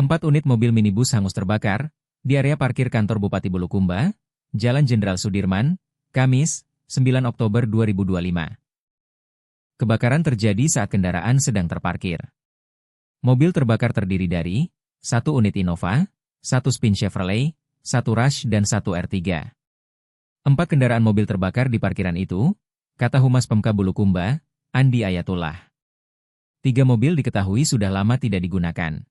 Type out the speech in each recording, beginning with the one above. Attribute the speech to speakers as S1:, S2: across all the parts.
S1: 4 unit mobil minibus hangus terbakar di area parkir kantor Bupati Bulukumba, Jalan Jenderal Sudirman, Kamis, 9 Oktober 2025. Kebakaran terjadi saat kendaraan sedang terparkir. Mobil terbakar terdiri dari 1 unit Innova, 1 Spin Chevrolet, 1 Rush dan 1 R3. 4 kendaraan mobil terbakar di parkiran itu, kata Humas Pemka Bulukumba, Andi Ayatullah. 3 mobil diketahui sudah lama tidak digunakan.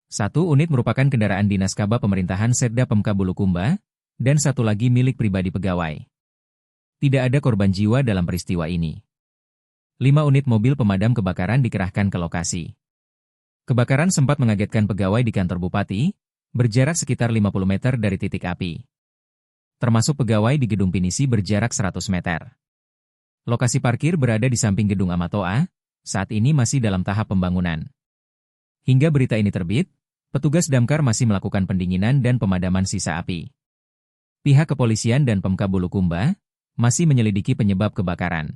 S1: 1 unit merupakan kendaraan dinas Kaba Pemerintahan Setda Pemka Bulukumba, dan 1 lagi milik pribadi pegawai. Tidak ada korban jiwa dalam peristiwa ini. 5 unit mobil pemadam kebakaran dikerahkan ke lokasi. Kebakaran sempat mengagetkan pegawai di kantor Bupati, berjarak sekitar 50 meter dari titik api. Termasuk pegawai di gedung pinisi berjarak 100 meter. Lokasi parkir berada di samping gedung Amatoa, saat ini masih dalam tahap pembangunan. Hingga berita ini terbit, petugas damkar masih melakukan pendinginan dan pemadaman sisa api. Pihak kepolisian dan Pemka Bulukumba masih menyelidiki penyebab kebakaran.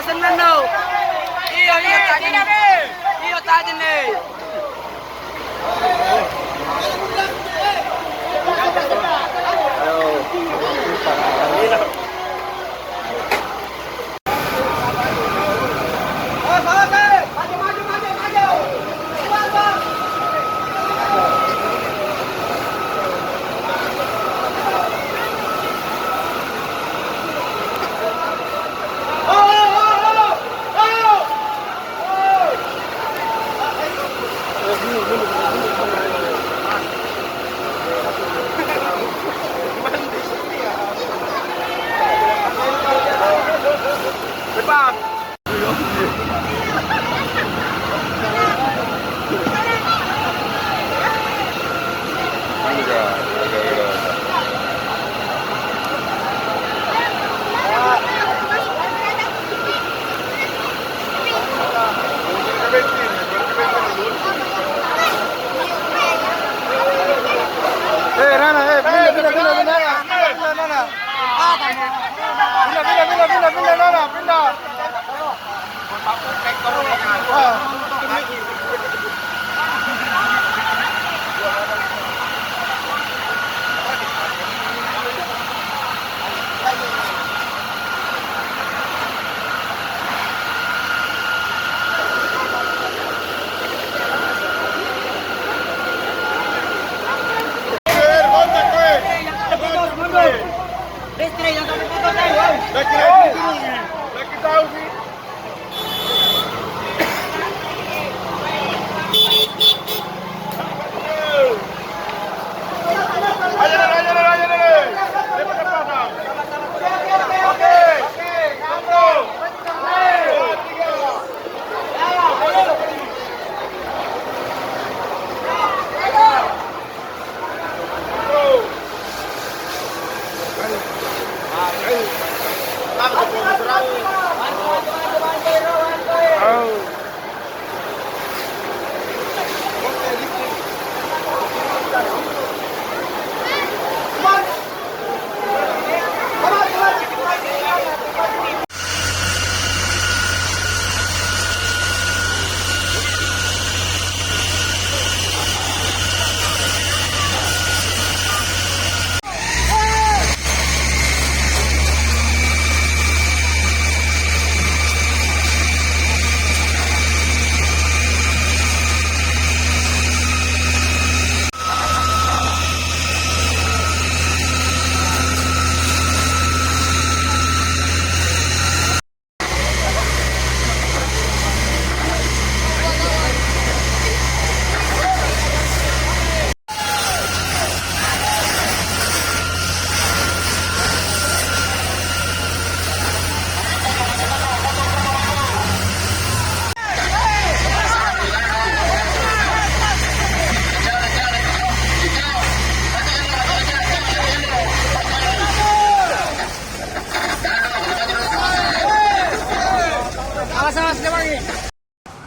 S2: Senang no. Iyo tadi nih.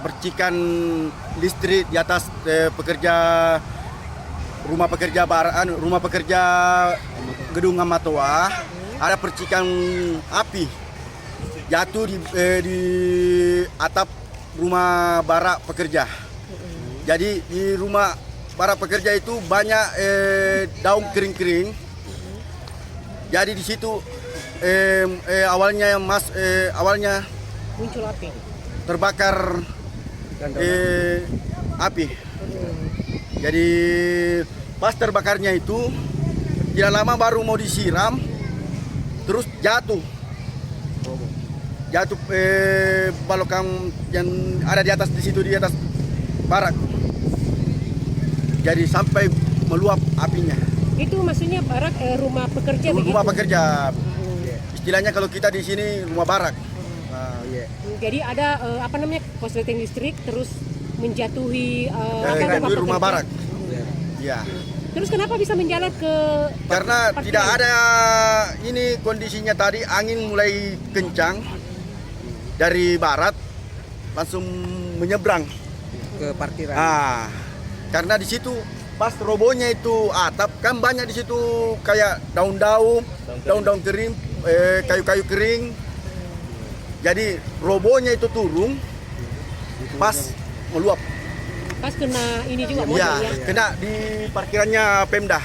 S3: percikan listrik di atas rumah pekerja gedung Amatoa. Ada percikan api jatuh di atap rumah barak pekerja. Jadi di rumah barak pekerja itu banyak daun kering-kering. Jadi di situ awalnya
S4: muncul api.
S3: Terbakar api. Jadi pas terbakarnya itu tidak lama baru mau disiram, terus jatuh balokang yang ada di atas, di situ di atas barak. Jadi sampai meluap apinya.
S4: Itu maksudnya barak rumah pekerja begitu?
S3: Rumah pekerja. Istilahnya kalau kita di sini rumah barak.
S4: Jadi ada korsleting listrik terus menjatuhi
S3: rumah barak. Ya.
S4: Terus kenapa bisa menjalar ke
S3: Karena
S4: parkiran?
S3: tidak ada ini kondisinya tadi, angin mulai kencang dari barat langsung menyeberang
S5: ke parkiran.
S3: Karena di situ pas robohnya itu atap kan banyak di situ kayak daun-daun kering, kayu-kayu kering. Jadi robohnya itu turun pas meluap.
S4: Pas kena ini juga mobil
S3: Ya,
S4: ya?
S3: kena di parkirannya Pemda.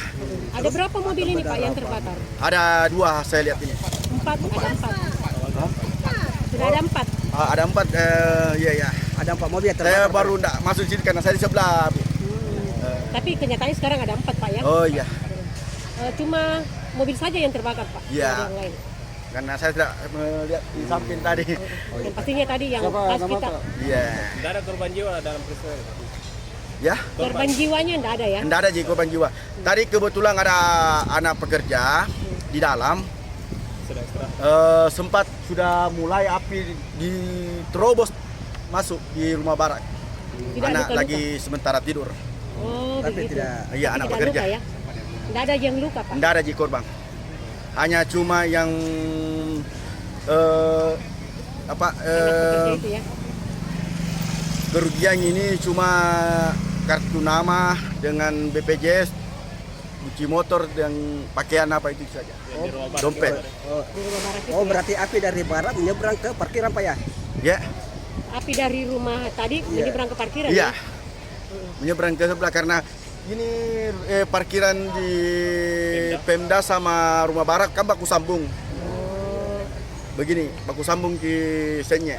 S4: Ada berapa mobil ini Pak yang terbakar?
S3: Ada 2 saya lihat ini.
S4: 4, ada 4. Sudah ada 4.
S3: Ada 4, iya.
S5: Ada 4 mobil yang terbakar.
S3: Saya baru enggak masuk sini karena saya di sebelah.
S4: Tapi kenyataannya sekarang ada 4 Pak ya?
S3: Oh iya.
S4: Cuma mobil saja yang terbakar Pak?
S3: Iya.
S4: Tidak ada yang lain?
S3: Karena saya tidak melihat di samping tadi.
S4: Yang pastinya tadi yang pas kita...
S3: Iya.
S6: Tidak ada korban jiwa dalam peristiwa itu.
S3: Ya?
S4: Korban jiwanya tidak ada ya?
S3: Tidak ada korban jiwa. Tadi kebetulan ada anak pekerja di dalam. Sempat sudah mulai api diterobos masuk di rumah barak.
S4: Tidak
S3: Anak
S4: luka-luka?
S3: lagi sementara tidur.
S4: Oh,
S5: Tapi
S4: begitu.
S5: tidak.
S3: Iya,
S4: Tapi
S3: anak
S4: tidak
S3: pekerja.
S4: luka ya? Tidak ada yang luka Pak?
S3: Tidak ada korban. Hanya cuma yang
S4: Anak pekerja itu ya?
S3: kerugian ini cuma kartu nama dengan BPJS, kunci motor dan pakaian apa itu saja. Dompet.
S4: Di rumah barak itu
S5: Oh,
S4: ya?
S5: berarti api dari barat menyeberang ke parkiran Pak ya?
S3: Ya.
S4: Api dari rumah tadi menyeberang ke parkiran
S3: Iya.
S4: ya?
S3: Menyeberang ke sebelah karena ini parkiran di Pemda sama rumah barak kan baku sambung. Begini, baku sambung di sennya.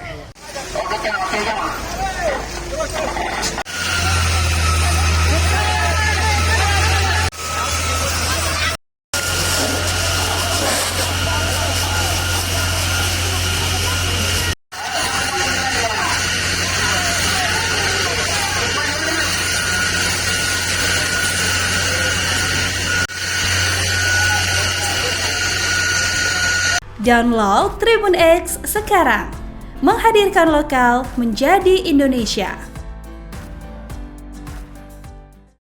S7: Download Tribun X sekarang, menghadirkan lokal menjadi Indonesia.